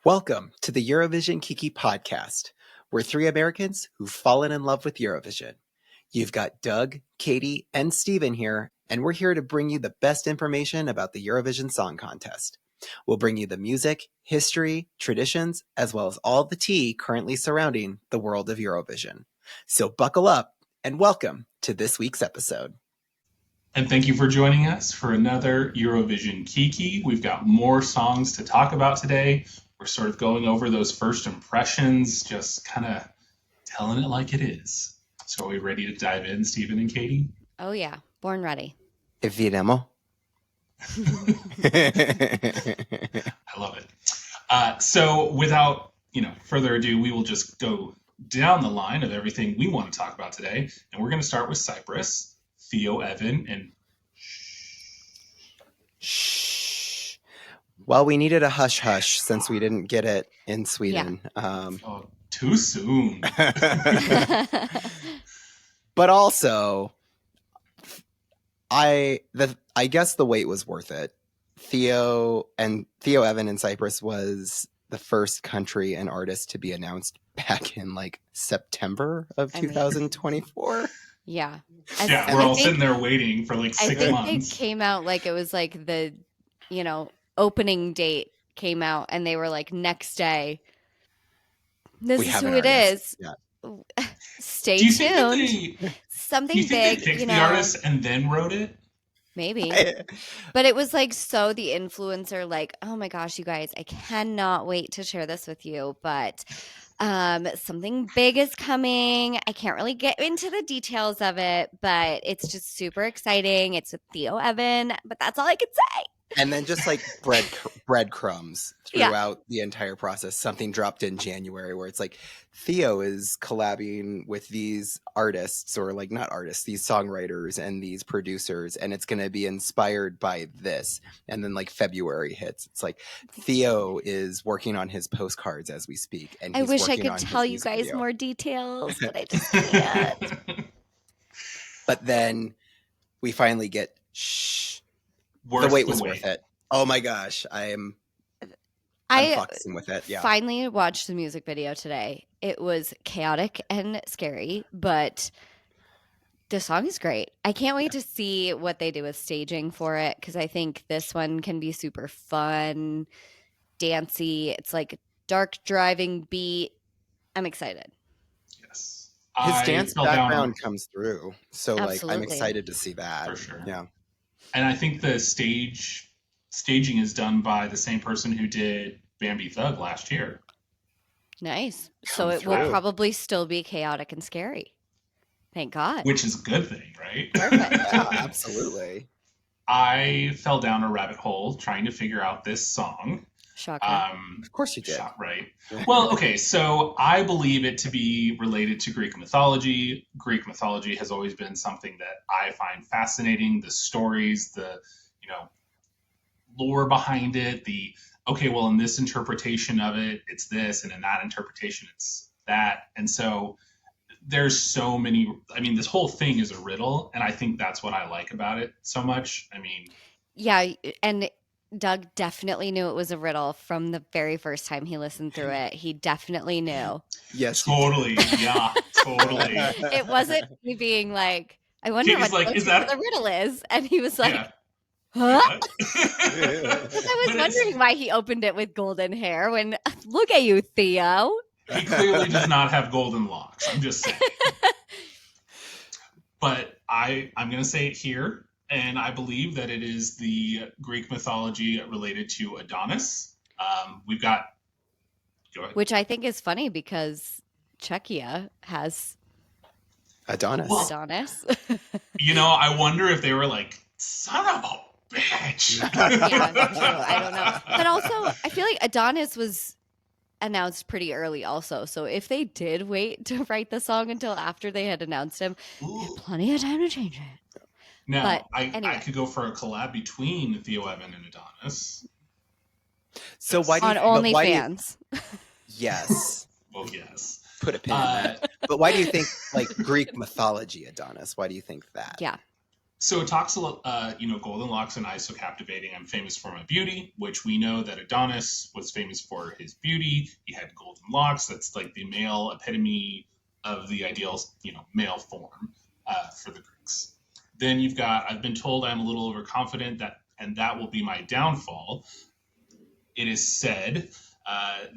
Welcome to the Eurovision Kiki podcast. We're three Americans who've fallen in love with Eurovision. You've got Doug, Katie, and Steven here, and we're here to bring you the best information about the Eurovision Song Contest. We'll bring you the music, history, traditions, as well as all the tea currently surrounding the world of Eurovision. So buckle up and welcome to this week's episode. And thank you for joining us for another Eurovision Kiki. We've got more songs to talk about today. We're sort of going over those first impressions, just kind of telling it like it is. So are we ready to dive in, Steven and Katie? Oh, yeah. Born ready. Evidemo. I love it. So without further ado, we will just go down the line of everything we want to talk about today. And we're going to start with Cyprus, Theo, Evan, and Shh. Well, we needed a hush-hush since we didn't get it in Sweden. Too soon. But also, I guess the wait was worth it. Theo, Evan in Cyprus was the first country and artist to be announced back in September of 2024. Yeah. We're all sitting there waiting for 6 months. I think it came out it was the, opening date came out and they were next day. This is who it is. Yeah. Stay tuned. Something big. They picked the artist and then wrote it? Maybe. But it was so the influencer oh my gosh, you guys, I cannot wait to share this with you. But something big is coming. I can't really get into the details of it, but it's just super exciting. It's with Theo Evan, but that's all I can say. And then just breadcrumbs throughout the entire process. Something dropped in January where it's Theo is collabing with these artists, or not artists, these songwriters and these producers, and it's going to be inspired by this. And then February hits. It's Theo is working on his postcards as we speak. And I wish I could tell you guys more details, but I just can't. But then we finally get the wait was worth it. Oh my gosh, I'm fucking with it. Yeah. Finally watched the music video today. It was chaotic and scary, but the song is great. I can't wait to see what they do with staging for it, because I think this one can be super fun, dancey. It's dark driving beat. I'm excited. Yes. His dance background comes through. So Absolutely. I'm excited to see that. For sure. Yeah. And I think the staging is done by the same person who did Bambi Thug last year. Nice. So it will probably still be chaotic and scary. Thank God. Which is a good thing, right? Perfect. Yeah, absolutely. I fell down a rabbit hole trying to figure out this song. Shocker. Of course you did. Right. Well, okay, so I believe it to be related to Greek mythology. Greek mythology has always been something that I find fascinating. The stories, the, lore behind it, in this interpretation of it, it's this, and in that interpretation, it's that. And so there's so many, this whole thing is a riddle, and I think that's what I like about it so much. Yeah, and Doug definitely knew it was a riddle from the very first time he listened through it. He definitely knew. Yes. Totally. Yeah, totally. It wasn't me being I wonder what the riddle is. And he was huh? I was wondering why he opened it with golden hair when, look at you, Theo. He clearly does not have golden locks. I'm just saying. But I'm going to say it here. And I believe that it is the Greek mythology related to Adonis. We've got... Go ahead. Which I think is funny because Czechia has... Adonis. I wonder if they were son of a bitch. I don't know. But also, I feel Adonis was announced pretty early also. So if they did wait to write the song until after they had announced him, they had plenty of time to change it. Now, I could go for a collab between Theo Evan and Adonis. So why do you... On OnlyFans. Yes. Well, yes. Put a pin in that. But why do you think Greek mythology Adonis? Why do you think that? Yeah. So it talks a lot, golden locks and eyes so captivating. I'm famous for my beauty, which we know that Adonis was famous for his beauty. He had golden locks. That's like the male epitome of the ideal, male form for the Greeks. Then you've got, I've been told I'm a little overconfident, and that will be my downfall. It is said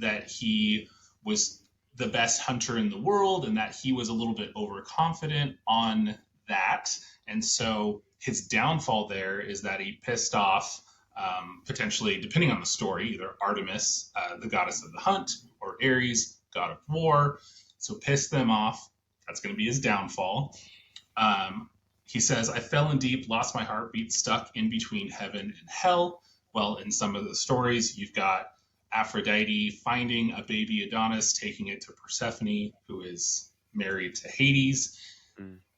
that he was the best hunter in the world and that he was a little bit overconfident on that. And so his downfall there is that he pissed off, potentially, depending on the story, either Artemis, the goddess of the hunt, or Ares, god of war. So pissed them off. That's going to be his downfall. He says, I fell in deep, lost my heartbeat, stuck in between heaven and hell. Well, in some of the stories, you've got Aphrodite finding a baby Adonis, taking it to Persephone, who is married to Hades,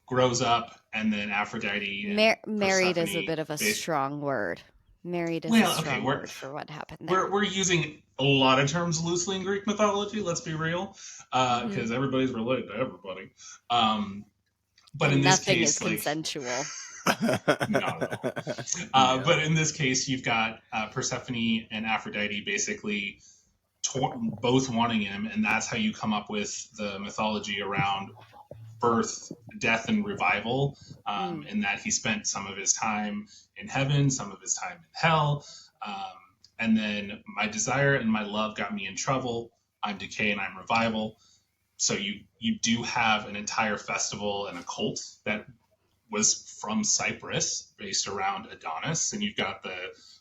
grows up, and then Aphrodite and married is a Persephone, bit of a strong word. Married is a strong word for what happened there. We're using a lot of terms loosely in Greek mythology, let's be real, because everybody's related to everybody. But in this case, nothing is consensual. Not at all. But in this case, you've got Persephone and Aphrodite basically both wanting him, and that's how you come up with the mythology around birth, death, and revival, in that he spent some of his time in heaven, some of his time in hell, and then my desire and my love got me in trouble. I'm decay and I'm revival. So you do have an entire festival and a cult that was from Cyprus, based around Adonis, and you've got the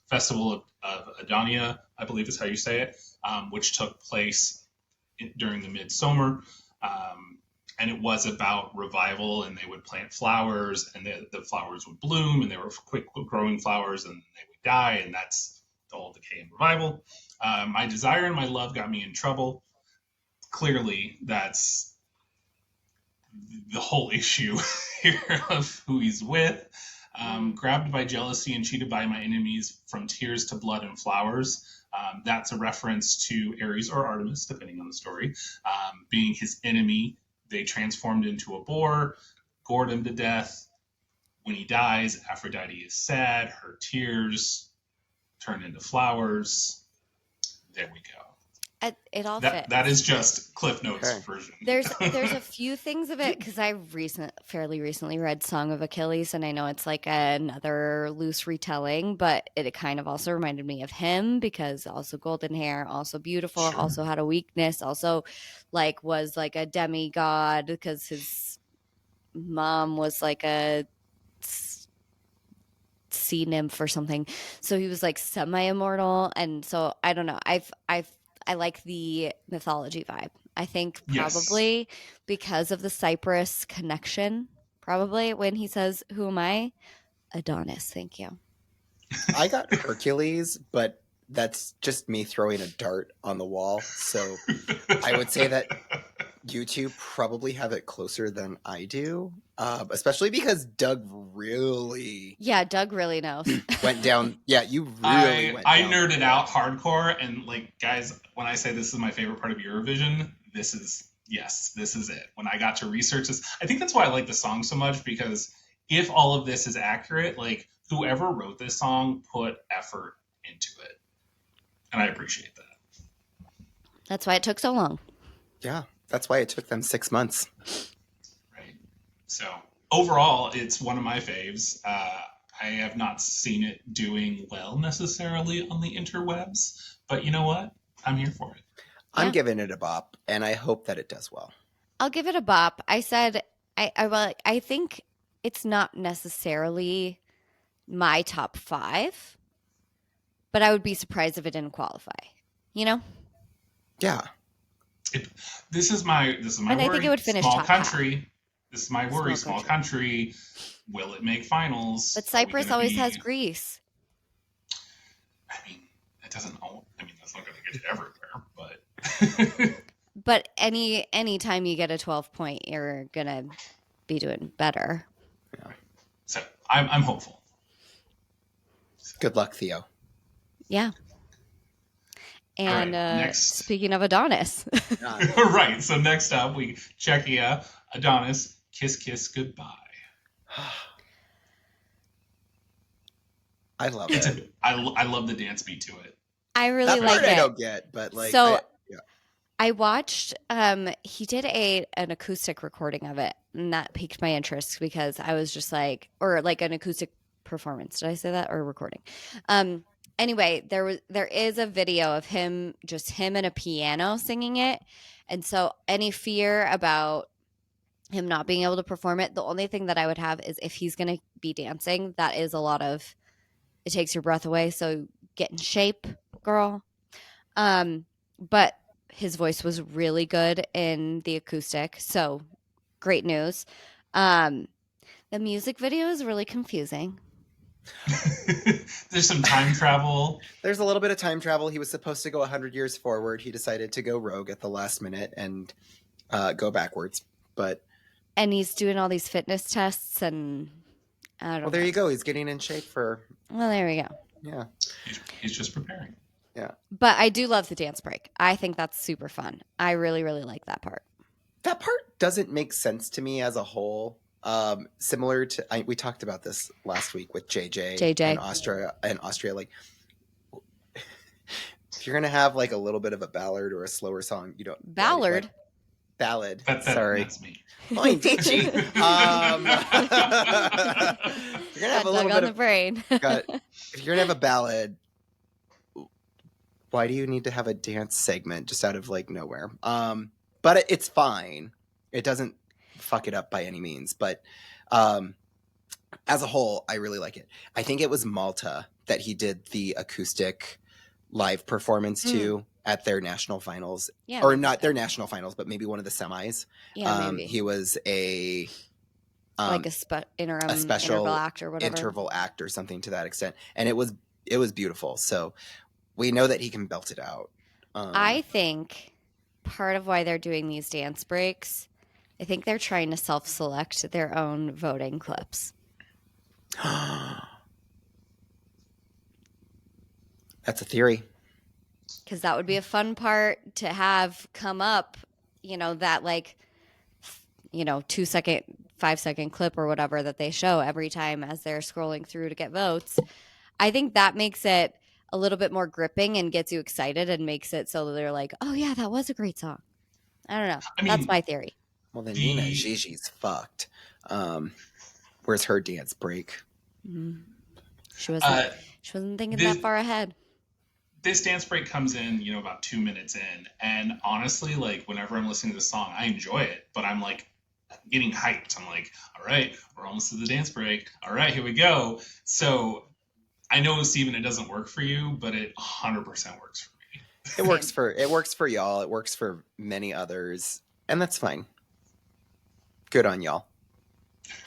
festival of Adonia, I believe is how you say it, which took place during the midsummer, and it was about revival, and they would plant flowers, and the flowers would bloom, and they were quick growing flowers, and they would die, and that's the whole decay and revival. My desire and my love got me in trouble. Clearly, that's the whole issue here of who he's with. Grabbed by jealousy and cheated by my enemies, from tears to blood and flowers. That's a reference to Ares or Artemis, depending on the story, being his enemy. They transformed into a boar, gored him to death. When he dies, Aphrodite is sad. Her tears turn into flowers. There we go. It all fits. That is just Cliff Notes version. There's a few things of it, because I fairly recently read Song of Achilles, and I know it's like another loose retelling, but it kind of also reminded me of him, because also golden hair, also beautiful, also had a weakness, also was like a demigod, because his mom was like a sea nymph or something, so he was like semi-immortal. And so I don't know, I like the mythology vibe. I think probably because of the Cyprus connection, probably when he says, who am I? Adonis. Thank you. I got Hercules, but that's just me throwing a dart on the wall. So I would say that you two probably have it closer than I do, especially because Doug really... Yeah, Doug really knows. Went down. Yeah, you really went down. I nerded out hardcore, and guys, when I say this is my favorite part of Eurovision, this is it. When I got to research this, I think that's why I like the song so much, because if all of this is accurate, whoever wrote this song put effort into it. And I appreciate that. That's why it took so long. Yeah, that's why it took them 6 months. Right. So overall, it's one of my faves. I have not seen it doing well necessarily on the interwebs, but you know what? I'm here for it. I'm giving it a bop, and I hope that it does well. I'll give it a bop. I said I think it's not necessarily my top 5, but I would be surprised if it didn't qualify. You know? Yeah. This is my and worry. I think it would finish small top country. half. This is my worry. Small country. Will it make finals? But Cyprus always has Greece. I mean, it doesn't. That's not going to get you everywhere. But but any time you get a 12 point, you're gonna be doing better. Yeah. So I'm hopeful. Good luck, Theo. Yeah. And speaking of Adonis. Right. So next up, Czechia, Adonis, Kiss Kiss Goodbye. I love it. I love the dance beat to it. I really That like part I it. don't get, but like, So yeah. I watched, he did an acoustic recording of it, and that piqued my interest because I was just like, or like an acoustic performance. Did I say that, or recording? Anyway, there is a video of him, just him and a piano singing it. And so any fear about him not being able to perform it, the only thing that I would have is if he's going to be dancing, that is a lot of, it takes your breath away. So get in shape, girl. But his voice was really good in the acoustic. So great news. The music video is really confusing. There's some time travel. There's a little bit of time travel. He was supposed to go 100 years forward. He decided to go rogue at the last minute and go backwards. And he's doing all these fitness tests, and I don't know. Well, there you go. He's getting in shape for. Well, there we go. Yeah. He's just preparing. Yeah. But I do love the dance break. I think that's super fun. I really, really like that part. That part doesn't make sense to me as a whole. Similar to we talked about this last week with JJ. and Austria. Like, if you're gonna have like a little bit of a ballad or a slower song, you don't Ballad. Ballad. Sorry, that's me. Fine, Gigi. You're gonna have a little bit on of the brain. If you're gonna have a ballad, why do you need to have a dance segment just out of like nowhere? But it's fine. It doesn't fuck it up by any means. But as a whole, I really like it. I think it was Malta that he did the acoustic live performance to at their national finals. Yeah, or not their national finals, but maybe one of the semis. Yeah, maybe. He was a like a special interval act or whatever. Interval act or something to that extent. And it was beautiful. So we know that he can belt it out. I think part of why they're doing these dance breaks, I think they're trying to self-select their own voting clips. That's a theory. Because that would be a fun part to have come up, that 2-second, 5-second clip or whatever that they show every time as they're scrolling through to get votes. I think that makes it a little bit more gripping and gets you excited and makes it so that they're like, oh yeah, that was a great song. I don't know. That's my theory. Well, then Nina Gigi's fucked. Where's her dance break? Mm-hmm. She wasn't thinking that far ahead. This dance break comes in, about 2 minutes in. And honestly, like, whenever I'm listening to the song, I enjoy it. But I'm, like, getting hyped. I'm like, all right, we're almost to the dance break. All right, here we go. So I know, Steven, it doesn't work for you, but it 100% works for me. It works for y'all. It works for many others. And that's fine. Good on y'all.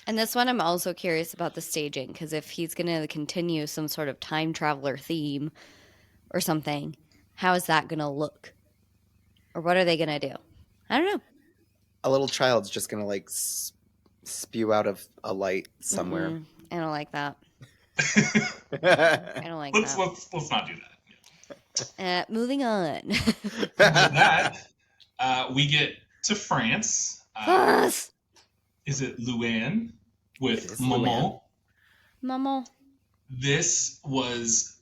And this one, I'm also curious about the staging, because if he's going to continue some sort of time traveler theme or something, how is that going to look? Or what are they going to do? I don't know. A little child's just going to like spew out of a light somewhere. Mm-mm. I don't like that. I don't like that. Let's not do that. Moving on. After that, we get to France. Is it Luan with Maman? Maman. This was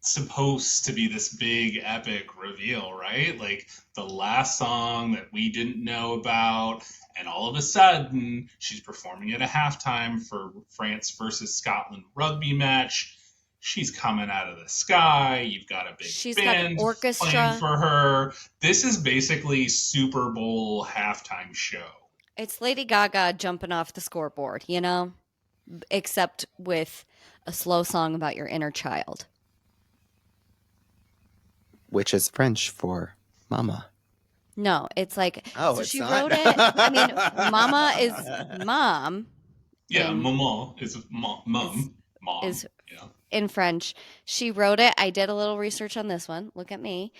supposed to be this big epic reveal, right? Like the last song that we didn't know about, and all of a sudden she's performing at a halftime for France versus Scotland rugby match. She's coming out of the sky. You've got a big band got orchestra playing for her. This is basically Super Bowl halftime show. It's Lady Gaga jumping off the scoreboard, except with a slow song about your inner child. Which is French for mama. No, it's like, so it's she not? wrote it. I mean, mama is mom. Yeah, maman is mom. Is in French. She wrote it. I did a little research on this one. Look at me.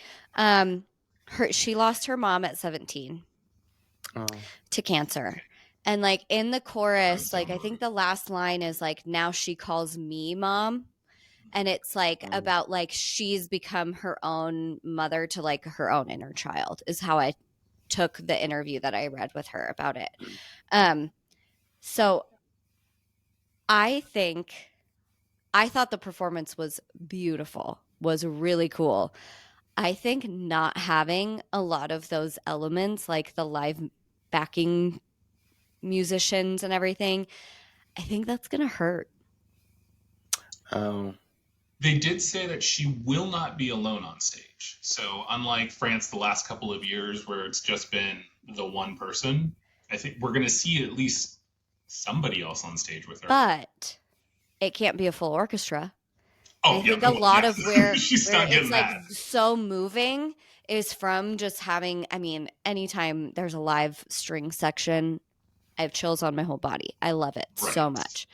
She lost her mom at 17 to cancer. And like in the chorus, like I think the last line is like, now she calls me mom. And it's like about like she's become her own mother to like her own inner child is how I took the interview that I read with her about it. So I think I thought the performance was beautiful, was really cool. I think not having a lot of those elements, like the live backing musicians and everything, I think that's going to hurt. Oh, They did say that she will not be alone on stage. So, unlike France the last couple of years where it's just been the one person, I think we're going to see at least somebody else on stage with her. But it can't be a full orchestra. Oh, I think yeah, a lot yeah. of where She's not it's getting like that. so moving is from just having, I mean, anytime there's a live string section, I have chills on my whole body. I love it so Right. much.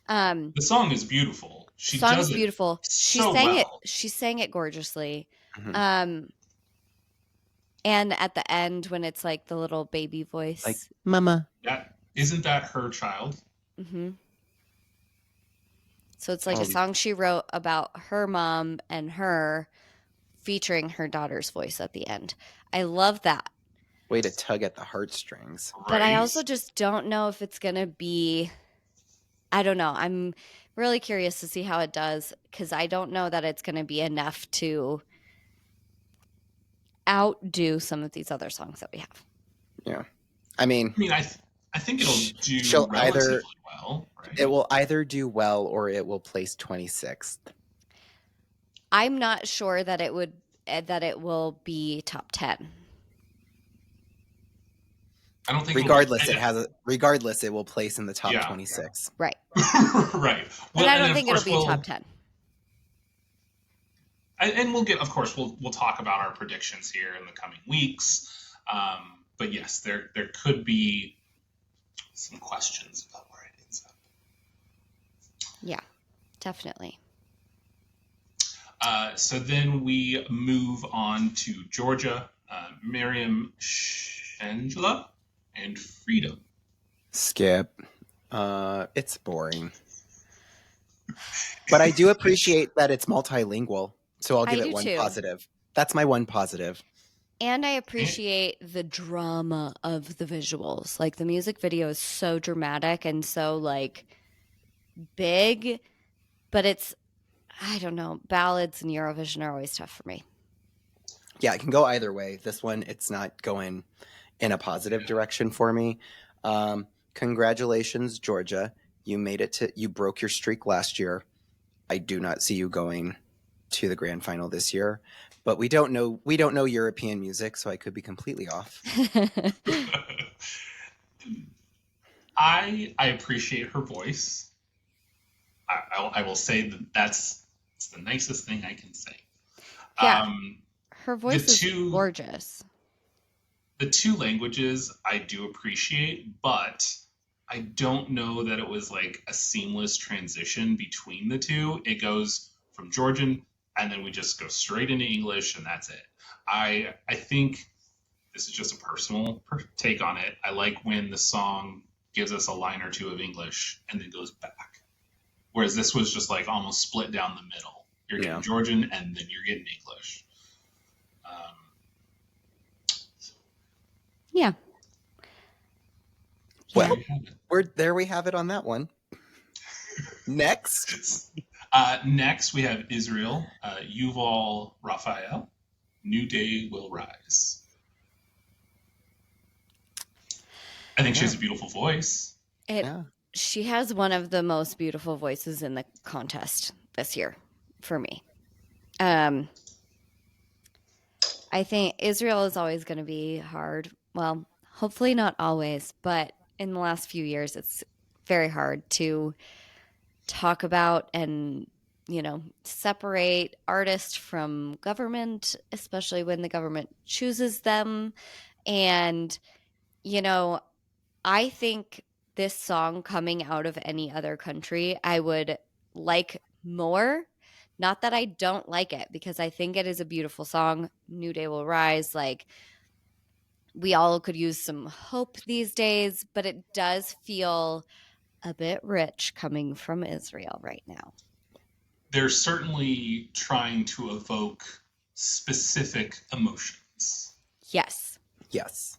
The song is beautiful. She Song does is it beautiful. so well. She sang it gorgeously. mhm. And at the end when it's like the little baby voice. Like, Mama. That isn't that her child? Mm-hmm. So it's like Oh, a song she wrote about her mom and her, featuring her daughter's voice at the end. I love that. way to tug at the heartstrings. Right? But I also just don't know if it's going to be, I don't know. I'm really curious to see how it does because I don't know that it's going to be enough to outdo some of these other songs that we have. Yeah. I mean, I think it'll do she'll relatively well, right? it will either do well or it will place 26th. I'm not sure that it will be top 10. I don't think Regardless, regardless, it will place in the top Yeah. 26. Right. Right. But I don't think it'll be top 10. And we'll get, of course, we'll talk about our predictions here in the coming weeks. But yes, there could be some questions about where it ends up. Yeah, definitely. So then we move on to Georgia, Miriam Shangela, and Freedom. Skip. It's boring. But I do appreciate that it's multilingual, so I'll give it one too. positive. That's my one positive. And I appreciate the drama of the visuals. Like the music video is so dramatic and so like big, but it's, I don't know, ballads and Eurovision are always tough for me. Yeah, it can go either way. This one, it's not going in a positive direction for me. Congratulations, Georgia. You made it you broke your streak last year. I do not see you going to the grand final this year, but we don't know European music, so I could be completely off. I appreciate her voice. I will say that's the nicest thing I can say. Yeah, her voice is gorgeous. The two languages I do appreciate, but I don't know that it was like a seamless transition between the two. It goes from Georgian and then we just go straight into English and that's it. I think this is just a personal take on it. I like when the song gives us a line or two of English and then goes back. Whereas this was just like almost split down the middle. You're getting Georgian and then you're getting English. Yeah. Well, there we have it on that one. Next. Next, we have Israel, Yuval Raphael, New Day Will Rise. I think she has a beautiful voice. She has one of the most beautiful voices in the contest this year for me. I think Israel is always going to be hard. Well, hopefully not always, but in the last few years, it's very hard to talk about and, separate artists from government, especially when the government chooses them. And, I think this song coming out of any other country, I would like more. Not that I don't like it, because I think it is a beautiful song. New Day Will Rise. Like, we all could use some hope these days, but it does feel a bit rich coming from Israel right now. They're certainly trying to evoke specific emotions. Yes. Yes.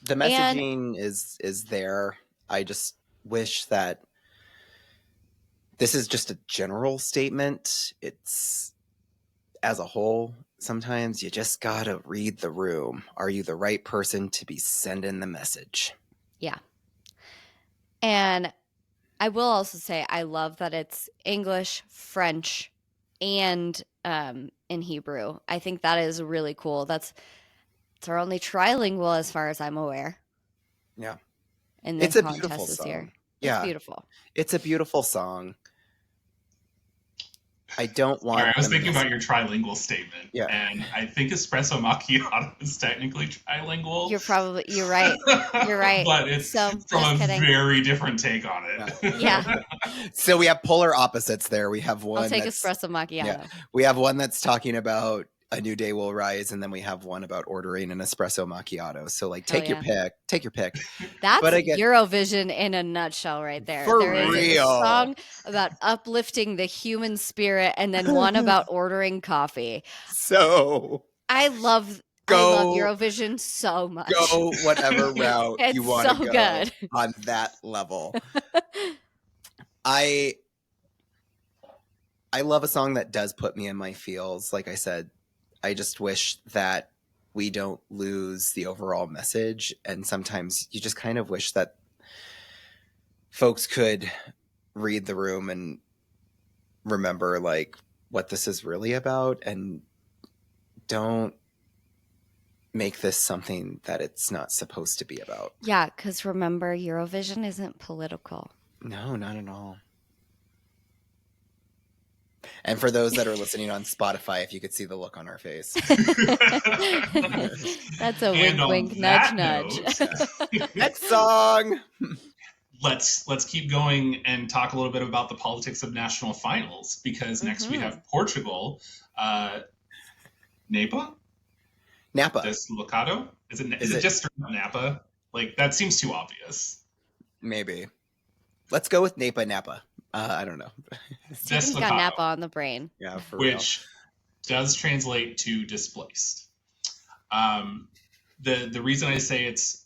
The messaging is there. I just wish that this is just a general statement. It's as a whole, sometimes you just gotta read the room. Are you the right person to be sending the message? Yeah. And I will also say I love that it's English, French, and in Hebrew. I think that is really cool. It's our only trilingual as far as I'm aware Yeah. in the It's a beautiful contest this year. song. It's Yeah. beautiful. It's a beautiful song. I don't want Sorry, I was them to thinking miss- about your trilingual statement, Yeah. and I think espresso macchiato is technically trilingual. You're right. You're right. But it's So, from just a kidding. very different take on it. Yeah. So we have polar opposites there. We have one I'll take that's espresso macchiato. we have one that's talking about a new day will rise, and then we have one about ordering an espresso macchiato. So like Hell take your pick. Take your pick. That's But again- Eurovision in a nutshell right there. For There is real. a song about uplifting the human spirit and then one about ordering coffee. So I love Eurovision so much. go whatever route It's you want to so go good. on that level. I love a song that does put me in my feels. Like I said, I just wish that we don't lose the overall message. And sometimes you just kind of wish that folks could read the room and remember like what this is really about, and don't make this something that it's not supposed to be about. Yeah, because remember, Eurovision isn't political. No, not at all. And for those that are listening on Spotify, if you could see the look on our face. That's a And wink, on wink, that nudge, nudge. Next song. Let's keep going and talk a little bit about the politics of national finals, because next we have Portugal, Napa, Deslocado. Is it just Napa? Like that seems too obvious. Maybe. Let's go with Napa. I don't know. Steven's got Napa on the brain. Yeah, for which does translate to displaced. The reason I say it's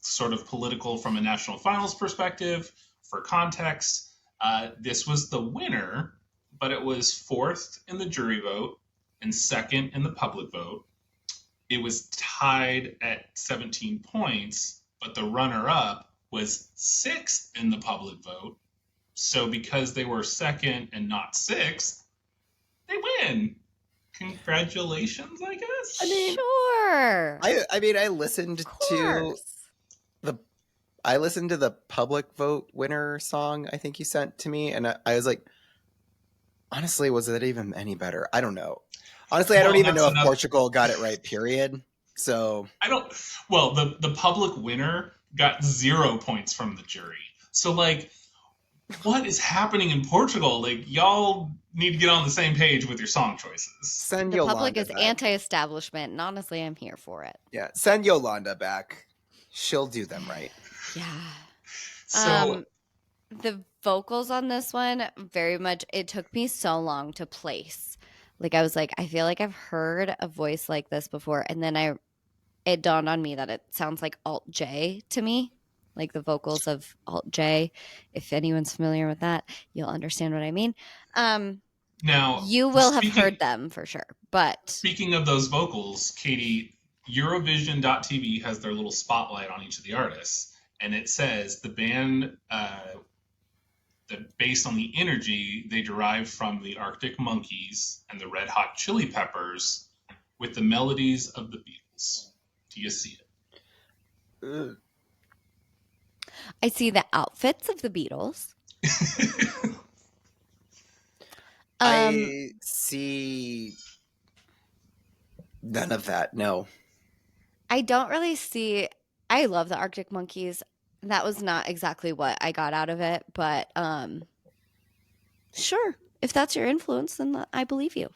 sort of political from a national finals perspective, for context, this was the winner, but it was fourth in the jury vote and second in the public vote. It was tied at 17 points, but the runner-up was sixth in the public vote. So because they were second and not sixth, they win. Congratulations, I guess. I mean, sure. I listened to the public vote winner song I think you sent to me, and I was like, honestly, was it even any better? I don't know. Honestly, I don't even know if Portugal got it right, period. So the public winner got 0 points from the jury. So like, what is happening in Portugal? Like, y'all need to get on the same page with your song choices. Send the Yolanda public is back. anti-establishment, and honestly, I'm here for it. Yeah, send Yolanda back. She'll do them right. Yeah. So the vocals on this one, very much, it took me so long to place. Like, I was like, I feel like I've heard a voice like this before, and then it dawned on me that it sounds like Alt J to me. Like the vocals of Alt J. If anyone's familiar with that, you'll understand what I mean. now You will have heard them for sure. But speaking of those vocals, Katie, Eurovision.tv has their little spotlight on each of the artists, and it says the band, based on the energy they derived from the Arctic Monkeys and the Red Hot Chili Peppers, with the melodies of the Beatles. Do you see it? Ugh. I see the outfits of the Beatles. I see none of that. No. I don't really see. I love the Arctic Monkeys. That was not exactly what I got out of it, but sure, if that's your influence, then I believe you.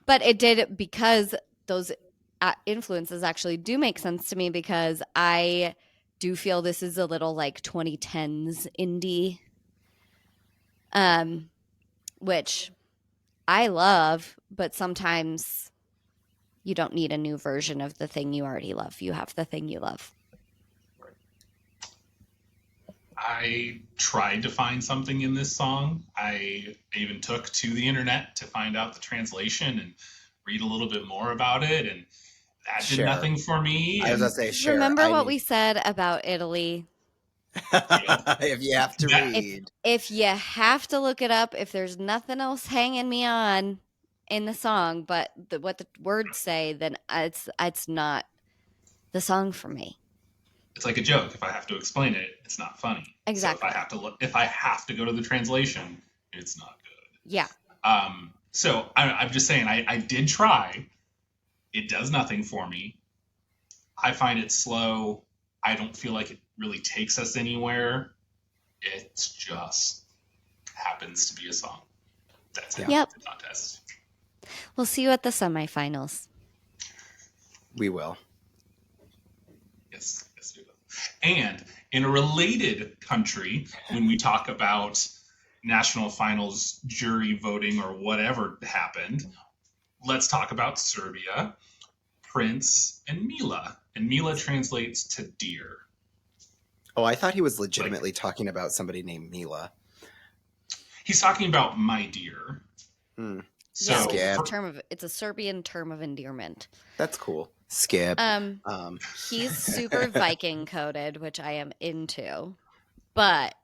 But it did, because those influences actually do make sense to me, because I do feel this is a little like 2010s indie, which I love, but sometimes you don't need a new version of the thing you already love. You have the thing you love. I tried to find something in this song. I even took to the internet to find out the translation and read a little bit more about it, and that did Share. nothing for me. I was gonna And say share. Remember what we said about Italy? If you have to That- read. If you have to look it up, if there's nothing else hanging me on in the song, but what the words say, then it's not the song for me. it's like a joke. If I have to explain it, it's not funny. Exactly. So if I have to go to the translation, it's not good. Yeah. So I'm just saying, I did try. It does nothing for me. I find it slow. I don't feel like it really takes us anywhere. It just happens to be a song. That's it. Yep. The contest. We'll see you at the semifinals. We will. Yes, we will. And in a related country, when we talk about national finals jury voting or whatever happened, let's talk about Serbia, Prince, and Mila. And Mila translates to dear. Oh, I thought he was legitimately talking about somebody named Mila. He's talking about my dear. So Yeah, it's a Serbian term of endearment. That's cool. Skip. He's super Viking coded, which I am into. But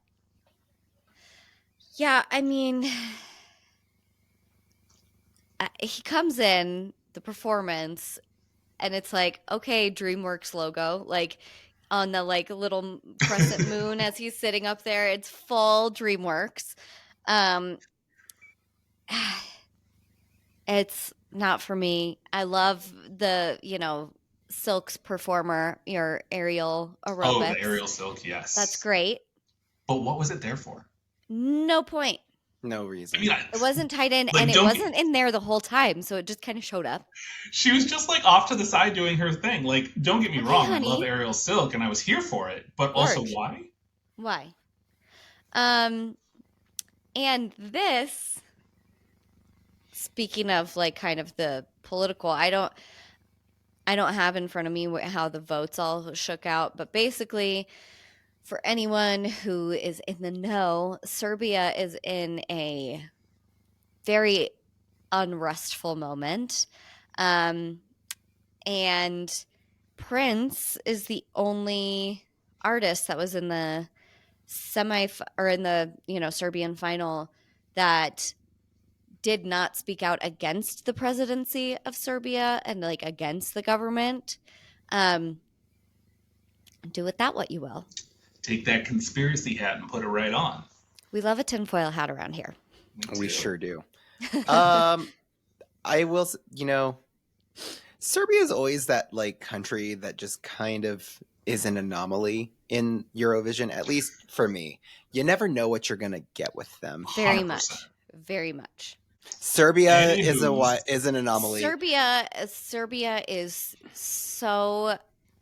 yeah, I mean, he comes in the performance, and it's like, okay, DreamWorks logo, like on the like little crescent moon as he's sitting up there. It's full DreamWorks. It's not for me. I love the, Silk's performer, your aerial aerobics. Oh, the aerial silk, yes. That's great. But what was it there for? No point. No reason. I mean, it wasn't tied in, like, and it wasn't in there the whole time, so it just kind of showed up. She was just like off to the side doing her thing. Like, don't get me wrong, honey. I love aerial silk, and I was here for it. But also, why? Why? And this, speaking of like kind of the political, I don't have in front of me how the votes all shook out, but basically, for anyone who is in the know, Serbia is in a very unrestful moment. And Prince is the only artist that was in the Serbian final that did not speak out against the presidency of Serbia and like against the government. Do with that what you will. Take that conspiracy hat and put it right on. We love a tinfoil hat around here. We sure do. I will, Serbia is always that like country that just kind of is an anomaly in Eurovision, at least for me. You never know what you're going to get with them. Very 100%. much. Very much. Serbia is an anomaly. Serbia is so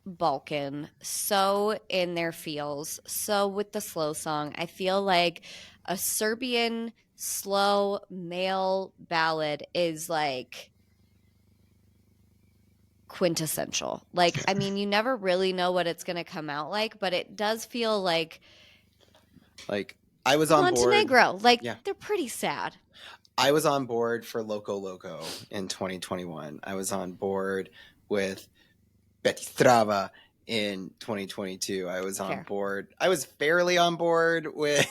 Balkan, so in their feels, so with the slow song. I feel like a Serbian slow male ballad is like quintessential. Like, I mean, you never really know what it's going to come out like, but it does feel like I was on Montenegro. board. Like, they're pretty sad. I was on board for Loco Loco in 2021. I was on board with Betty Strava in 2022. I was on board. I was fairly on board with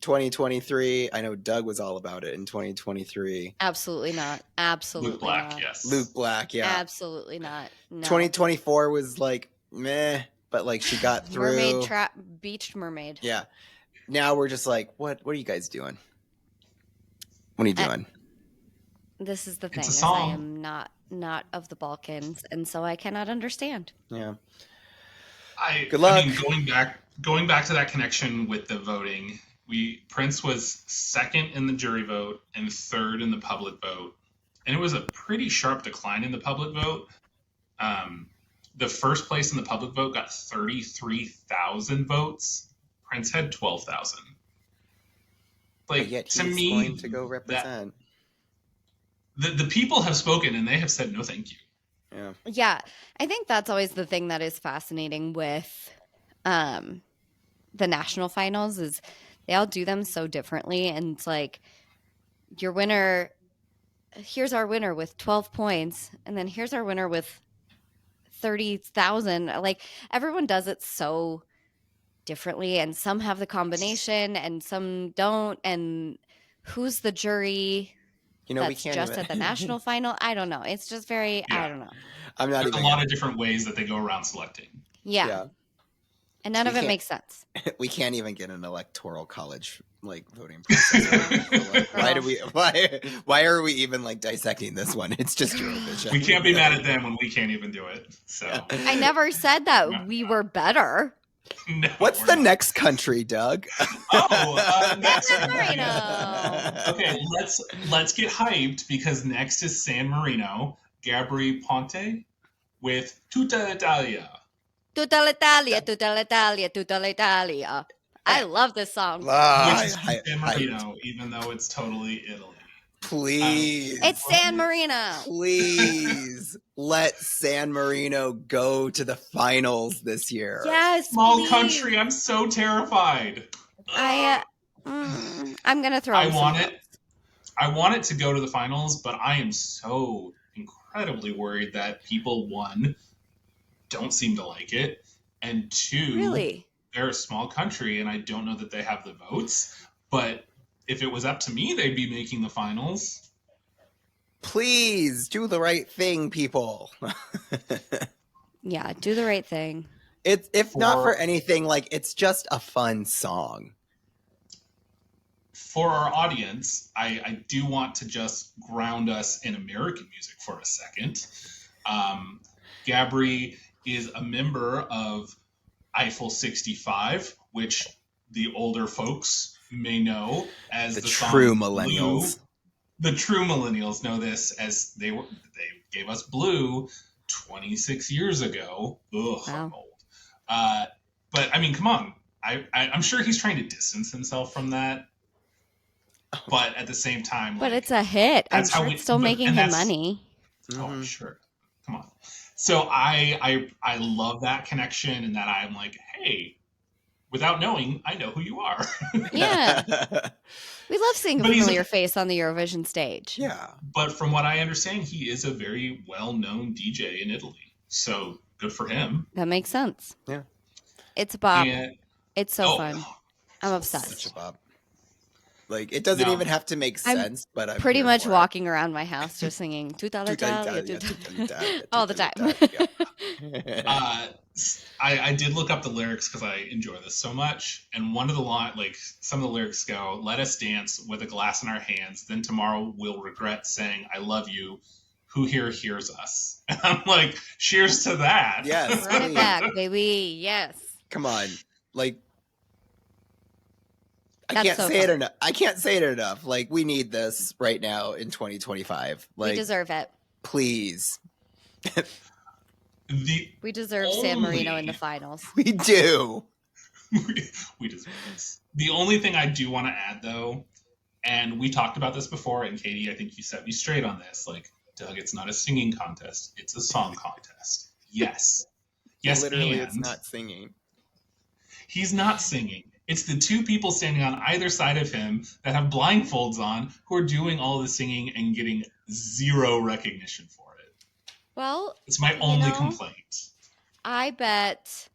2023. I know Doug was all about it in 2023. Absolutely not. Absolutely Luke Black, not. yes. Luke Black, yeah. Absolutely not. No. 2024 was like meh, but like she got through. Beached mermaid. Yeah. Now we're just like, what are you guys doing? What are you doing? This is the thing. It's a is song. I am not of the Balkans, and so I cannot understand. Yeah. Good luck. I mean, going back to that connection with the voting, Prince was second in the jury vote and third in the public vote, and it was a pretty sharp decline in the public vote. The first place in the public vote got 33,000 votes. Prince had 12,000. Like, yet to he's me, going to go represent. The people have spoken and they have said no thank you. Yeah. Yeah, I think that's always the thing that is fascinating with the national finals is they all do them so differently, and it's like your winner. Here's our winner with 12 points, and then here's our winner with 30,000. Like everyone does it so differently, and some have the combination and some don't. And who's the jury? We That's can't just even... at the national final. I don't know. It's just very, I don't know. I'm not There's even a lot of different ways that they go around selecting. Yeah. And none of it makes sense. We can't even get an electoral college voting process. Why are we even dissecting this one? It's just Eurovision. We can't be mad at them when we can't even do it. So I never said that we were better. No, what's the next country, Doug? Next Marino. Okay, let's get hyped because next is San Marino, Gabri Ponte with Tutta l'Italia. Tutta l'Italia, tutta l'Italia, tutta l'Italia. I love this song. Which is San Marino, even though it's totally Italy. Please. It's San Marino. Please let San Marino go to the finals this year. Yes, Small country. I'm so terrified. I'm going to throw I want it to go to the finals, but I am so incredibly worried that people, one, don't seem to like it, and two, really? They're a small country, and I don't know that they have the votes, but if it was up to me, they'd be making the finals. Please do the right thing, people. Yeah, do the right thing. If not for anything, it's just a fun song. For our audience, I do want to just ground us in American music for a second. Gabri is a member of Eiffel 65, which the older folks may know as the true song millennials. Blue. The true millennials know this as they gave us Blue 26 years ago. Ugh, wow. I'm old. But I mean, come on. I'm sure he's trying to distance himself from that. But at the same time, but it's a hit. I'm sure it's still making him money. Oh, I'm sure. Come on. So I love that connection, and that I'm like, hey, without knowing, I know who you are. Yeah. We love seeing a familiar face on the Eurovision stage. Yeah. But from what I understand, he is a very well-known DJ in Italy. So good for him. That makes sense. Yeah. It's a bop. It's so fun. I'm obsessed. Such a bop. It doesn't even have to make sense, but I'm pretty much walking around my house just singing Tutta l'Italia all the time. I did look up the lyrics because I enjoy this so much, and one of the some of the lyrics go, "Let us dance with a glass in our hands, then tomorrow we'll regret saying I love you. Who here hears us?" And I'm like, cheers to that. Yes, run it back, baby. Yes. Come on, That's I can't say it enough. We need this right now in 2025. We deserve it. Please. We deserve San Marino in the finals. We do. We deserve this. The only thing I do want to add, though, and we talked about this before, and Katie, I think you set me straight on this. Doug, it's not a singing contest. It's a song contest. Yes. Yes, literally, it's not singing. He's not singing. It's the two people standing on either side of him that have blindfolds on who are doing all the singing and getting zero recognition for it. Well, it's my only complaint. I bet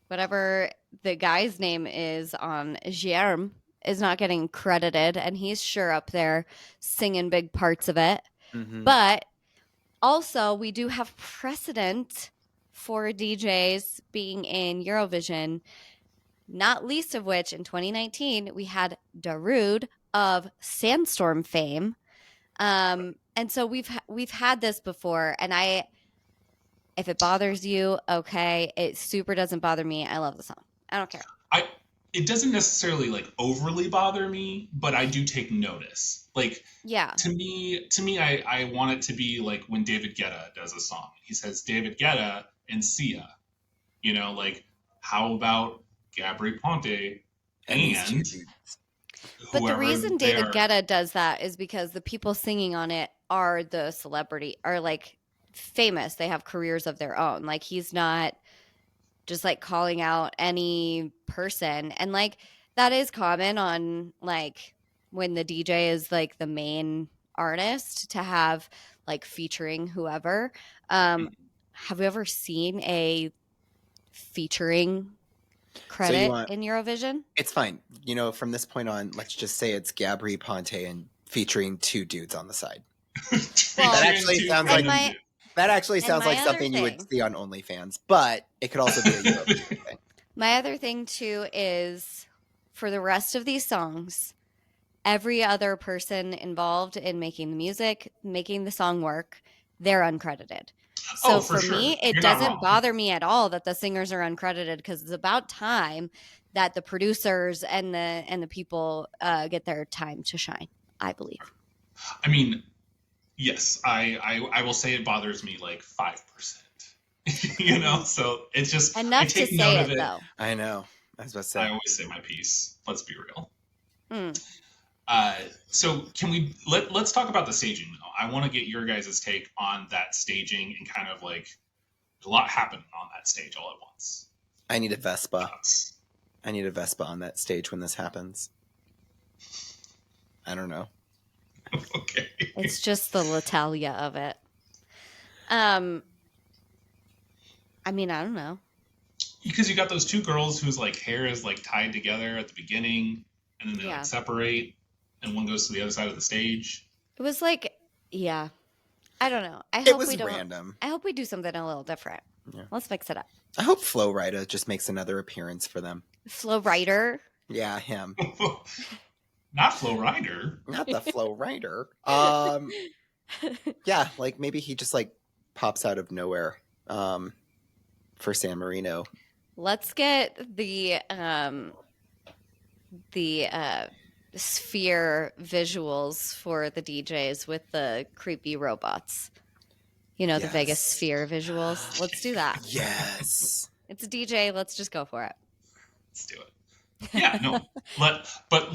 whatever the guy's name is on Germ is not getting credited, and he's sure up there singing big parts of it. Mm-hmm. But also, we do have precedent for DJs being in Eurovision, not least of which in 2019 we had Darude of Sandstorm fame, and so we've had this before. And if it bothers you, okay, it super doesn't bother me. I love the song. I don't care. It doesn't necessarily overly bother me, but I do take notice. Yeah. To me, I want it to be when David Guetta does a song. He says David Guetta and Sia. How about Gabri Ponte and But the reason David Guetta does that is because the people singing on it are the celebrity, are famous. They have careers of their own. He's not just like calling out any person. And like that is common on like when the DJ is like the main artist to have like featuring whoever. Have you ever seen a featuring So you credit want in Eurovision? it's fine. From this point on, let's just say it's Gabri Ponte and featuring two dudes on the side. Well, That actually sounds and like my other something you would thing- see on OnlyFans, but it could also be a Eurovision thing. My other thing too is for the rest of these songs, every other person involved in making the music, making the song work, they're uncredited. So for for me, it You're not doesn't wrong. bother me at all that the singers are uncredited because it's about time that the producers and the people get their time to shine, I believe. I mean, yes, I will say it bothers me like 5%. So it's just Enough I to take say note it of it. though. I know. I was about to say. I always say my piece. Let's be real. Mm. So can we let's talk about the staging though. I want to get your guys' take on that staging and kind of like there's a lot happening on that stage all at once. I need a Vespa. Thoughts? I need a Vespa on that stage when this happens. I don't know. Okay. It's just the L'Italia of it. I mean, I don't know. Because you got those two girls whose like hair is like tied together at the beginning and then they like separate and one goes to the other side of the stage. It was like, yeah. I don't know. It was random. I hope we do something a little different. Yeah. Let's mix it up. I hope Flo Rida just makes another appearance for them. Flo Rida? Yeah, him. Not Flo Rida. Not the Flo Rida. Yeah, like maybe he just like pops out of nowhere for San Marino. Let's get the sphere visuals for the DJs with the creepy robots. The Vegas sphere visuals. Let's do that. Yes. It's a DJ. Let's just go for it. Let's do it. Yeah, no. But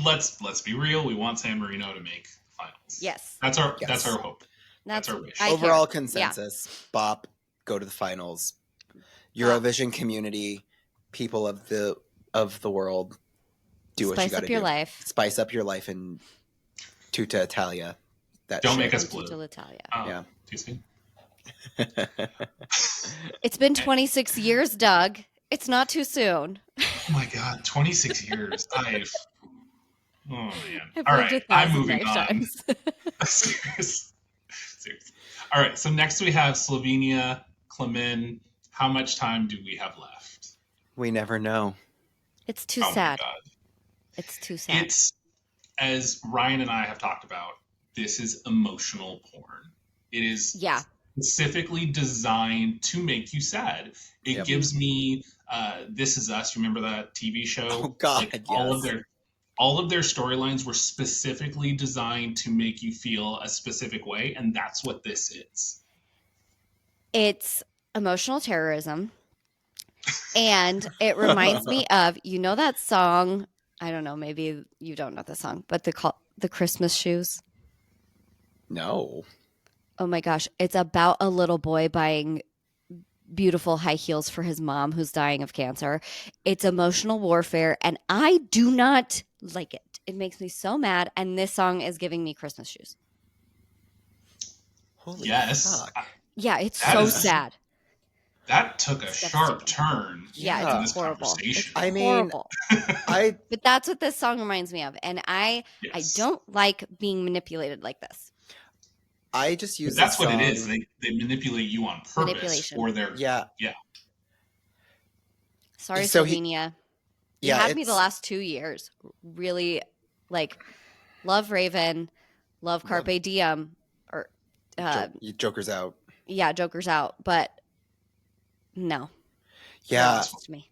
let's be real. We want San Marino to make finals. Yes. That's our hope. That's our wish. Overall consensus. Bop, go to the finals. Eurovision Community, people of the world, do what you got to do. Spice up your life. Spice up your life in Tutta Italia. Don't make us blue. Tutta Italia. Yeah. Too soon. It's been 26 years, Doug. It's not too soon. Oh my God, 26 years. Oh man. I've All lived right, 1,000 I'm moving lifetimes. on. Seriously. All right, so next we have Slovenia, Klemen. How much time do we have left? We never know. It's too sad. My God. It's too sad. It's, as Ryan and I have talked about, this is emotional porn. It is specifically designed to make you sad. It gives me This Is Us. Remember that TV show? Oh God, like, all of their storylines were specifically designed to make you feel a specific way, and that's what this is. It's emotional terrorism. And it reminds me of, that song, I don't know, maybe you don't know the song, but the Christmas Shoes. No. Oh my gosh. It's about a little boy buying beautiful high heels for his mom who's dying of cancer. It's emotional warfare, and I do not like it. It makes me so mad, and this song is giving me Christmas shoes. Holy fuck. Yeah, it's so sad. That took a sharp turn. Yeah, it's horrible. It's horrible. But that's what this song reminds me of, and I don't like being manipulated like this. I just use that's what it is. They manipulate you on purpose for their Sorry, Slovenia. You had me the last 2 years. Really, love Raven, love Carpe Diem, or Joker's out. Yeah, Joker's out, but no. Yeah. To me.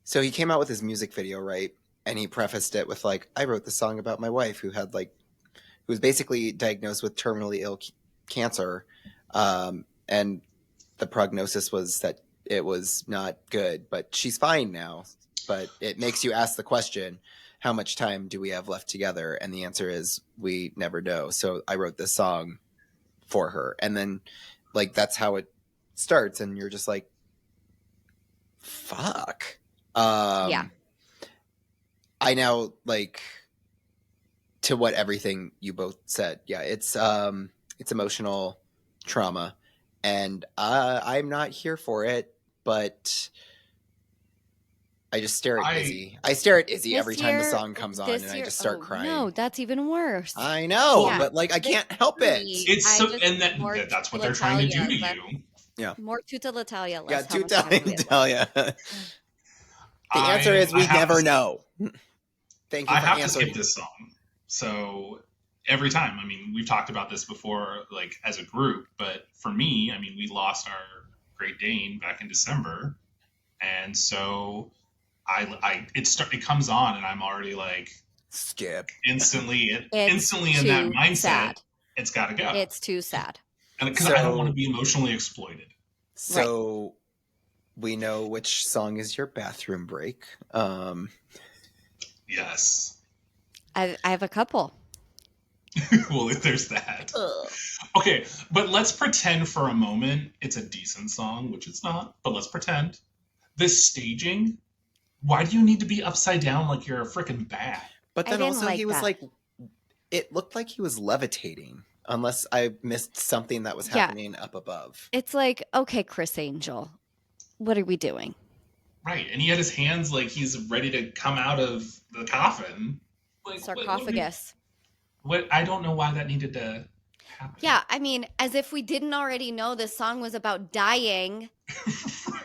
So he came out with his music video, right? And he prefaced it with I wrote this song about my wife who had who was basically diagnosed with terminally ill cancer. And the prognosis was that it was not good, but she's fine now. But it makes you ask the question, how much time do we have left together? And the answer is we never know. So I wrote this song for her. And then that's how it starts. And you're just Fuck. Yeah. I now like to what everything you both said. Yeah, it's emotional trauma, and I'm not here for it. But I just stare at Izzy. I stare at Izzy every time the song comes on, and I just start crying. No, that's even worse. I know, Yeah. but like I can't help it. It's so, and that's what they're trying to do to you. Yeah. More tutta l'Italia, Yeah, less how much tutta time do we have left? l'Italia. The answer is we never know. Thank you I for have to answering. skip this song. So every time, I mean, we've talked about this before, like as a group, but for me, I mean, we lost our Great Dane back in December, and so it comes on, and I'm already like skip instantly in that mindset. Sad. It's got to go. It's too sad, and because I don't want to be emotionally exploited. So we know which song is your bathroom break. Yes. I have a couple. Well, there's that. Okay, but let's pretend for a moment it's a decent song, which it's not, but let's pretend. This staging, why do you need to be upside down like you're a freaking bat? But then also he was like, it looked like he was levitating, unless I missed something that was happening up above. It's like, okay, Chris Angel, what are we doing? Right, and he had his hands like he's ready to come out of the coffin. Like, sarcophagus. What I don't know why that needed to happen. Yeah, I mean, as if we didn't already know this song was about dying. Right.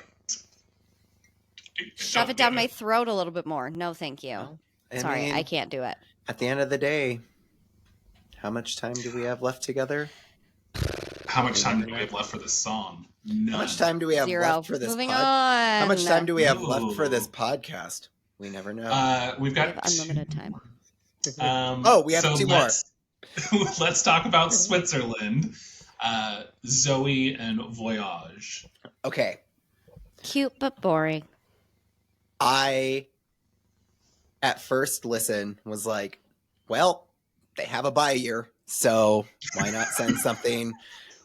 Shove it down my throat a little bit more. No, thank you. Well, Sorry, I can't do it. At the end of the day, how much time do we have left together? How much time do we have left for this song? None. How much time do we have left for this Moving on. How much time do we have left for this podcast? We never know. We've got unlimited time. We have two more. Let's talk about Switzerland. Zoe and Voyage. Okay. Cute but boring. I, at first listen, was like, well, they have a bye year, so why not send something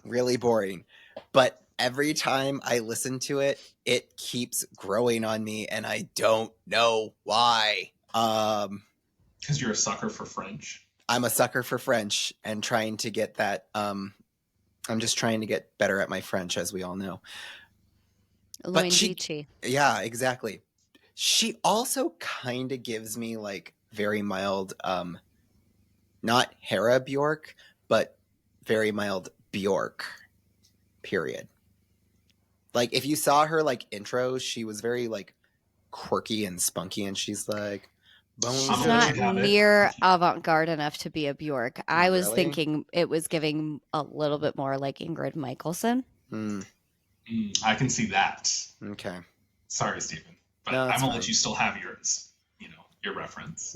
really boring? But every time I listen to it, it keeps growing on me, and I don't know why. Because you're a sucker for French. I'm a sucker for French and trying to get that. I'm just trying to get better at my French, as we all know. But yeah, exactly. She also kind of gives me like very mild, not Hera Bjork, but very mild Bjork, period. Like if you saw her like intro, she was very like quirky and spunky, and she's like, she's not near avant-garde enough to be a Bjork. I was thinking it was giving a little bit more like Ingrid Michaelson. I can see that. Okay. Sorry, Stephen. But I'm going to let you still have yours, your reference.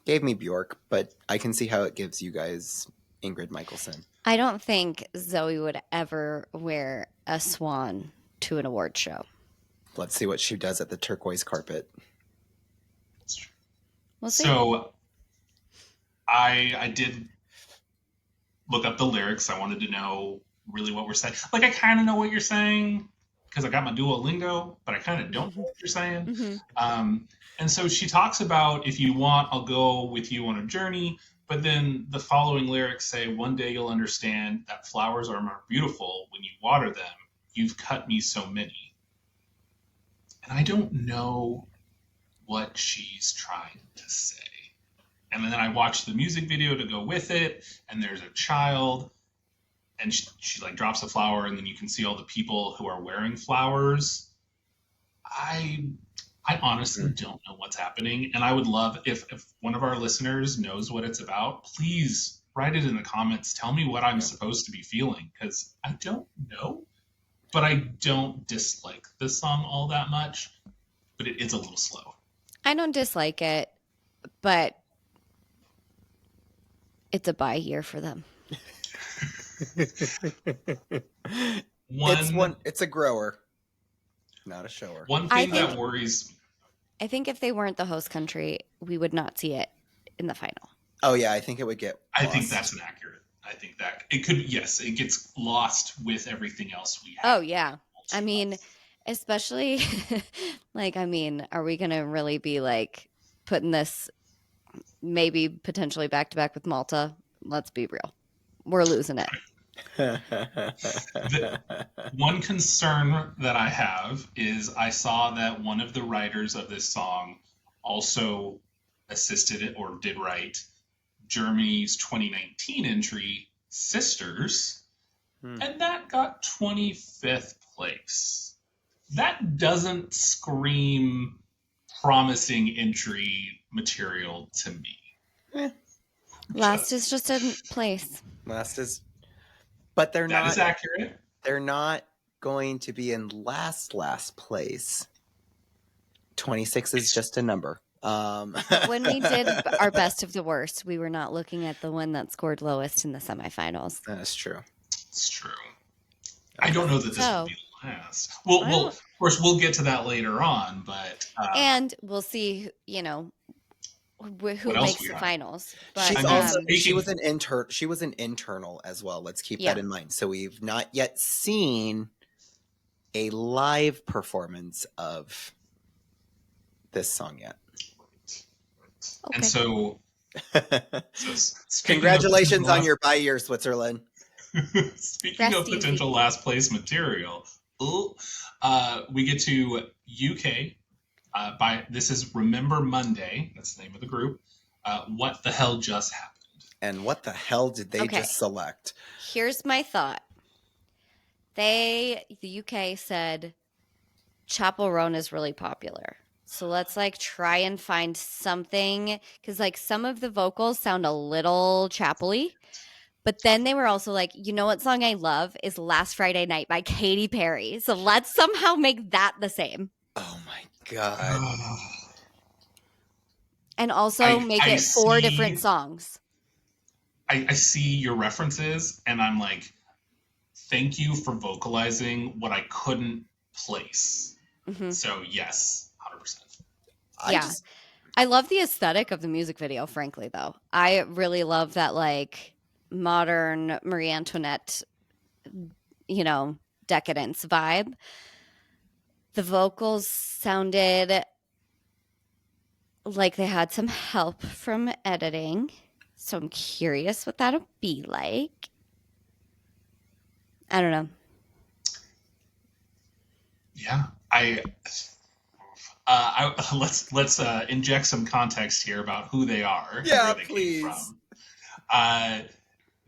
Gave me Bjork, but I can see how it gives you guys Ingrid Michaelson. I don't think Zoe would ever wear a swan to an award show. Let's see what she does at the turquoise carpet. That's true. We'll see. So I did look up the lyrics. I wanted to know really what we're saying. Like, I kind of know what you're saying because I got my Duolingo, but I kind of don't know what you're saying. Mm-hmm. And so she talks about, if you want, I'll go with you on a journey. But then the following lyrics say, one day you'll understand that flowers are more beautiful when you water them. You've cut me so many. And I don't know what she's trying to say. And then I watched the music video to go with it, and there's a child, and she like drops a flower, and then you can see all the people who are wearing flowers. I honestly don't know what's happening, and I would love if one of our listeners knows what it's about, please write it in the comments. Tell me what I'm supposed to be feeling, because I don't know, but I don't dislike this song all that much, but it is a little slow. I don't dislike it, but it's a bye year for them. It's a grower, not a shower. One thing that worries me. I think if they weren't the host country, we would not see it in the final. Oh yeah, I think it would get lost. I think that's inaccurate. I think that it could, yes, it gets lost with everything else we have. Oh yeah. I mean, Especially, like, I mean, are we going to really be like putting this maybe potentially back to back with Malta? Let's be real. We're losing it. The one concern that I have is I saw that one of the writers of this song also assisted it or did write Germany's 2019 entry, Sisters, and that got 25th place. That doesn't scream promising entry material to me. Last is just a place. Last is, but they're That not. is accurate. They're not going to be in last place. 26 is just a number. When we did our best of the worst, we were not looking at the one that scored lowest in the semifinals. That's true. It's true. I don't know that this will be last. Well, of course, we'll get to that later on, but and we'll see. You know, who makes the finals. But she was an intern. She was an internal as well. Let's keep that in mind. So we've not yet seen a live performance of this song yet. Okay. And so congratulations on your by-year, Switzerland. Speaking of potential last place material, we get to UK. This is Remember Monday. That's the name of the group. What the hell just happened? And what the hell did they just select? Here's my thought. The UK said Chapel Roan is really popular. So let's like try and find something, because like some of the vocals sound a little chapel-y. But then they were also like, you know what song I love is Last Friday Night by Katy Perry. So let's somehow make that the same. Oh my God. And also make it 4 different songs. I see your references and I'm like, thank you for vocalizing what I couldn't place. Mm-hmm. So yes. 100%. I love the aesthetic of the music video, frankly, though. I really love that, like, modern Marie Antoinette, decadence vibe. The vocals sounded like they had some help from editing, so I'm curious what that'll be like. I don't know. Yeah, let's inject some context here about who they are. Yeah, please. Came from.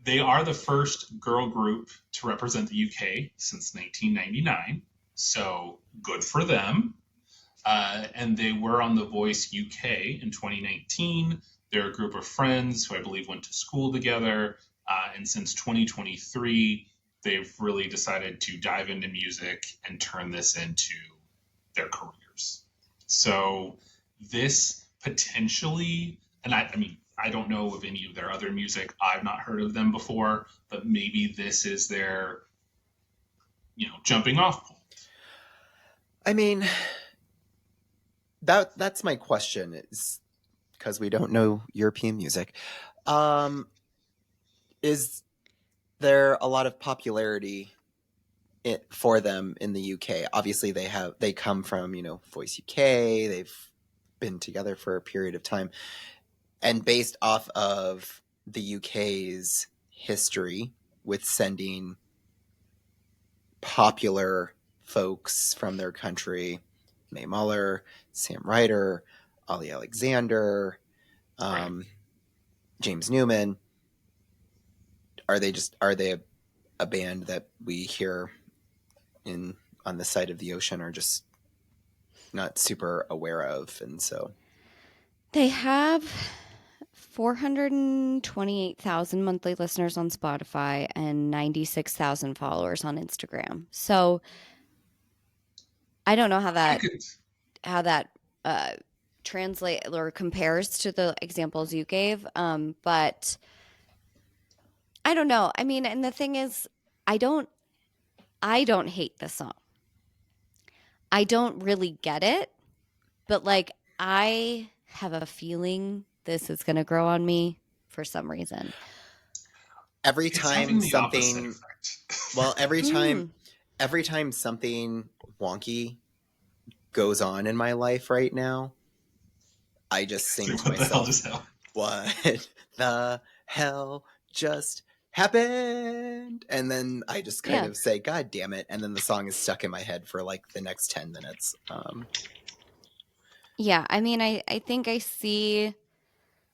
They are the first girl group to represent the UK since 1999, so good for them. And they were on The Voice UK in 2019. They're a group of friends who I believe went to school together, and since 2023, they've really decided to dive into music and turn this into their careers. So this potentially, and I mean, I don't know of any of their other music. I've not heard of them before, but maybe this is their, jumping off point. I mean, that's my question, is because we don't know European music. Is there a lot of popularity for them in the UK? Obviously they come from, Voice UK. They've been together for a period of time, and based off of the UK's history with sending popular folks from their country, Mae Muller, Sam Ryder, Ollie Alexander, James Newman, are they a band that we hear on the side of the ocean are just not super aware of? And so they have 428,000 monthly listeners on Spotify and 96,000 followers on Instagram. So I don't know how that translate or compares to the examples you gave, but I don't know. I mean, and the thing is, I don't hate the song. I don't really get it, but like I have a feeling this is going to grow on me for some reason. Every time something wonky goes on in my life right now, I just sing to What the hell myself, just happened? what the hell just happened? And then I just kind of say, God damn it. And then the song is stuck in my head for like the next 10 minutes. Yeah, I mean, I think I see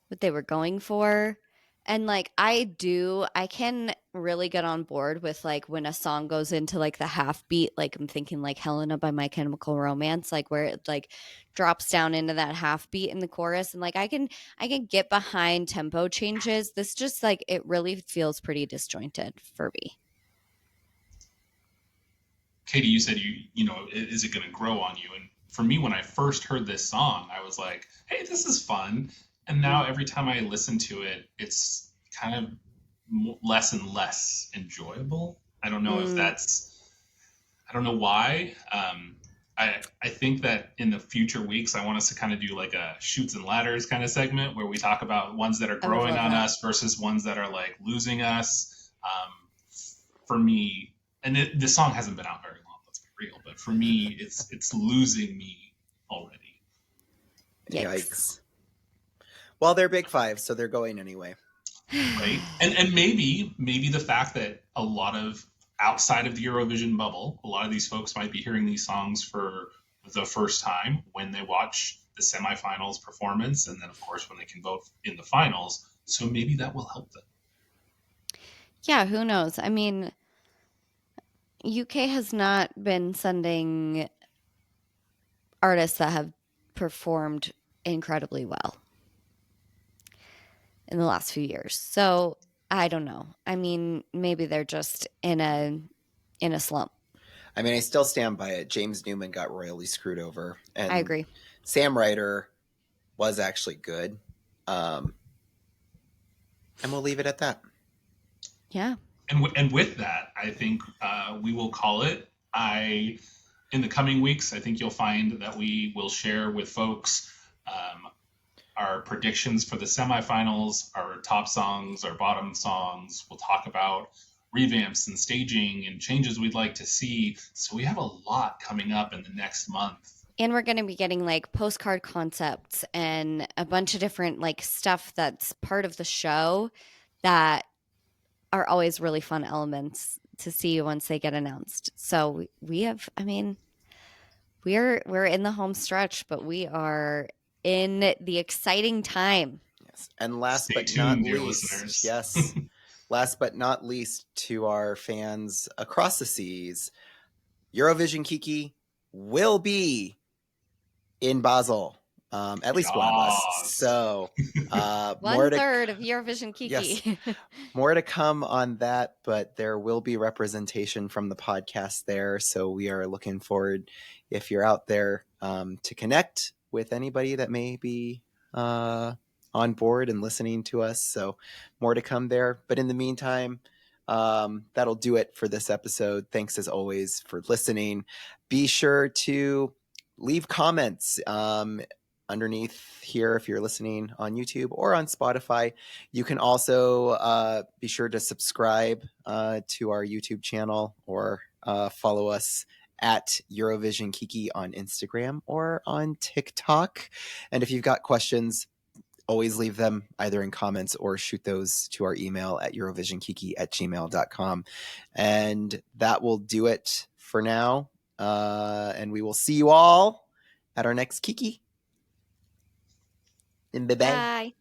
what they were going for. And like I can really get on board with like when a song goes into like the half beat, like I'm thinking like Helena by My Chemical Romance, like where it like drops down into that half beat in the chorus. And like I can get behind tempo changes. This just like it really feels pretty disjointed for me. Katie, you said is it going to grow on you? And for me, when I first heard this song, I was like, hey, this is fun. And now every time I listen to it, it's kind of less and less enjoyable. I don't know if I don't know why. I think that in the future weeks, I want us to kind of do like a shoots and ladders kind of segment where we talk about ones that are growing on us versus ones that are like losing us. For me, and the song hasn't been out very long, let's be real, but for me, it's losing me already. Yikes. Well, they're Big Five, so they're going anyway. Right? And maybe the fact that a lot of outside of the Eurovision bubble, a lot of these folks might be hearing these songs for the first time when they watch the semifinals performance, and then of course when they can vote in the finals. So maybe that will help them. Yeah, who knows? I mean, UK has not been sending artists that have performed incredibly well in the last few years. So I don't know. I mean, maybe they're just in a slump. I mean, I still stand by it. James Newman got royally screwed over. And I agree. Sam Ryder was actually good. And we'll leave it at that. Yeah. And with that, I think we will call it. In the coming weeks, I think you'll find that we will share with folks our predictions for the semifinals, our top songs, our bottom songs. We'll talk about revamps and staging and changes we'd like to see. So we have a lot coming up in the next month. And we're going to be getting like postcard concepts and a bunch of different like stuff that's part of the show that are always really fun elements to see once they get announced. So we have, I mean, we're in the home stretch, but we are in the exciting time. Yes. And last Stay but tuned, not dear least, listeners. yes. Last but not least, to our fans across the seas, Eurovision Kiki will be in Basel. At least one of us. So one third of Eurovision Kiki. Yes, more to come on that, but there will be representation from the podcast there. So we are looking forward, if you're out there, to connect with anybody that may be on board and listening to us. So more to come there. But in the meantime, that'll do it for this episode. Thanks as always for listening. Be sure to leave comments underneath here if you're listening on YouTube or on Spotify. You can also be sure to subscribe to our YouTube channel or follow us at Eurovision Kiki on Instagram or on TikTok. And if you've got questions, always leave them either in comments or shoot those to our email at eurovisionkiki@gmail.com. And that will do it for now. And we will see you all at our next Kiki. And bye-bye. Bye.